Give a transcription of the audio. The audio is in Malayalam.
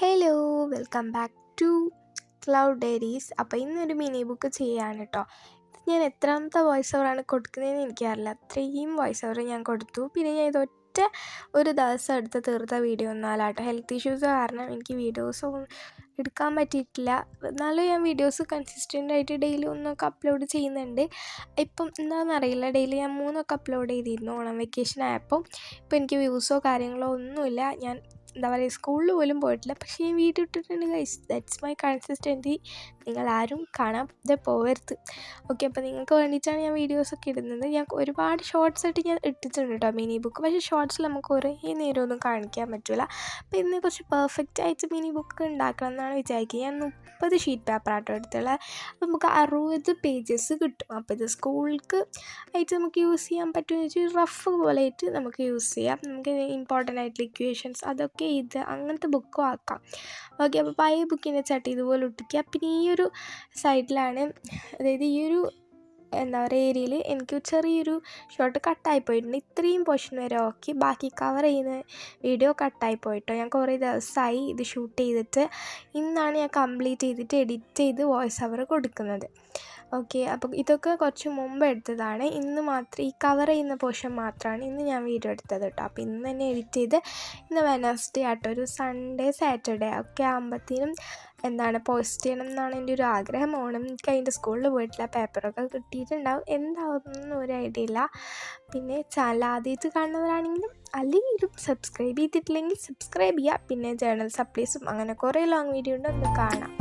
Hello, welcome back to cloud diaries. അപ്പോൾ ഇന്നൊരു മിനി ബുക്ക് ചെയ്യാണ് കേട്ടോ. ഇത് ഞാൻ എത്രാമത്തെ വോയിസ് ഓവറാണ് കൊടുക്കുന്നതെന്ന് എനിക്കറിയില്ല. അത്രയും വോയിസ് ഓവർ ഞാൻ കൊടുത്തു. പിന്നെ ഞാൻ ഇതൊറ്റ ഒരു ദിവസം എടുത്ത് തീർത്ത വീഡിയോ ഒന്നുമല്ല കേട്ടോ. ഹെൽത്ത് ഇഷ്യൂസ് കാരണം എനിക്ക് വീഡിയോസ് എടുക്കാൻ പറ്റിയിട്ടില്ല. എന്നാലും ഞാൻ വീഡിയോസ് കൺസിസ്റ്റൻ്റ് ആയിട്ട് ഡെയിലി ഒന്നൊക്കെ അപ്ലോഡ് ചെയ്യുന്നുണ്ട്. ഇപ്പം എന്താണെന്നറിയില്ല, ഡെയിലി ഞാൻ 3 അപ്ലോഡ് ചെയ്തിരുന്നു ഓണം വെക്കേഷൻ ആയപ്പോൾ. ഇപ്പോൾ എനിക്ക് വ്യൂസോ കാര്യങ്ങളോ ഒന്നുമില്ല. ഞാൻ എന്താ പറയുക, സ്കൂളിൽ പോലും പോയിട്ടില്ല. പക്ഷേ ഞാൻ വീഡിയോ ഇട്ടിട്ടുണ്ട് ഗൈസ്. That's my consistency. നിങ്ങളാരും കാണാതെ പോകരുത്. ഓക്കെ, അപ്പോൾ നിങ്ങൾക്ക് വേണ്ടിയിട്ടാണ് ഞാൻ വീഡിയോസൊക്കെ ഇടുന്നത്. ഞാൻ ഒരുപാട് ഷോർട്സ് ആയിട്ട് ഞാൻ ഇട്ടിട്ടുണ്ട് കേട്ടോ മിനി ബുക്ക്. പക്ഷേ ഷോർട്സിൽ നമുക്ക് ഒരേ നേരമൊന്നും കാണിക്കാൻ പറ്റില്ല. അപ്പോൾ ഇന്ന് കുറച്ച് പെർഫെക്റ്റ് ആയിട്ട് മിനി ബുക്ക് ഉണ്ടാക്കണം എന്നാണ് വിചാരിക്കുക. ഞാൻ 30 ഷീറ്റ് പേപ്പർ ആട്ടോ എടുത്തുള്ളത്. അപ്പോൾ നമുക്ക് 60 പേജസ് കിട്ടും. അപ്പോൾ ഇത് സ്കൂൾക്ക് ആയിട്ട് നമുക്ക് യൂസ് ചെയ്യാൻ പറ്റുമെന്ന് വെച്ചാൽ റഫ് പോലെ ആയിട്ട് നമുക്ക് യൂസ് ചെയ്യാം. നമുക്ക് ഇമ്പോർട്ടൻ്റ് ആയിട്ടുള്ള ഇക്വേഷൻസ് അതൊക്കെ ഇത് അങ്ങനത്തെ ബുക്കും ആക്കാം. ഓക്കെ, അപ്പോൾ പഴയ ബുക്കിൻ്റെ ചട്ടി ഇതുപോലെ ഒട്ടിക്കുക. പിന്നെ ഈ ഒരു സൈഡിലാണ്, അതായത് ഈ ഒരു എന്താ പറയുക ഏരിയയിൽ എനിക്ക് ചെറിയൊരു ഷോട്ട് കട്ടായി പോയിട്ടുണ്ട്. ഇത്രയും പോർഷൻ വരെ ഓക്കെ. ബാക്കി കവർ ചെയ്യുന്ന വീഡിയോ കട്ടായി പോയിട്ടോ. ഞാൻ കുറേ ദിവസമായി ഇത് ഷൂട്ട് ചെയ്തിട്ട്. ഇന്നാണ് ഞാൻ കംപ്ലീറ്റ് ചെയ്തിട്ട് എഡിറ്റ് ചെയ്ത് വോയിസ് ഓവർ കൊടുക്കുന്നത്. ഓക്കെ, അപ്പോൾ ഇതൊക്കെ കുറച്ച് മുമ്പ് എടുത്തതാണ്. ഇന്ന് മാത്രം ഈ കവർ ചെയ്യുന്ന പോർഷൻ മാത്രമാണ് ഇന്ന് ഞാൻ വീഡിയോ എടുത്തത് കേട്ടോ. അപ്പോൾ ഇന്ന് തന്നെ എഡിറ്റ് ചെയ്ത് ഇന്ന് വെനസ്ഡേ ആട്ടോ, ഒരു സൺഡേ സാറ്റർഡേ ഒക്കെ ആകുമ്പോഴത്തേനും പോസ്റ്റ് ചെയ്യണം എന്നാണ് എൻ്റെ ഒരു ആഗ്രഹം. ഓണം കഴിഞ്ഞിട്ട് സ്കൂളിൽ പോയിട്ടില്ല, പേപ്പറൊക്കെ കിട്ടിയിട്ടുണ്ടാവും. എന്താവുന്നൊന്നും ഒരു ഐഡിയ ഇല്ല. പിന്നെ ചാനൽ ആദ്യമായിട്ട് കാണുന്നവരാണെങ്കിലും അല്ലെങ്കിലും സബ്സ്ക്രൈബ് ചെയ്തിട്ടില്ലെങ്കിൽ സബ്സ്ക്രൈബ് ചെയ്യുക. പിന്നെ ജേർണൽ സപ്ലീസും അങ്ങനെ കുറേ ലോങ് വീഡിയോ ഉണ്ട്, ഒന്ന് കാണാം.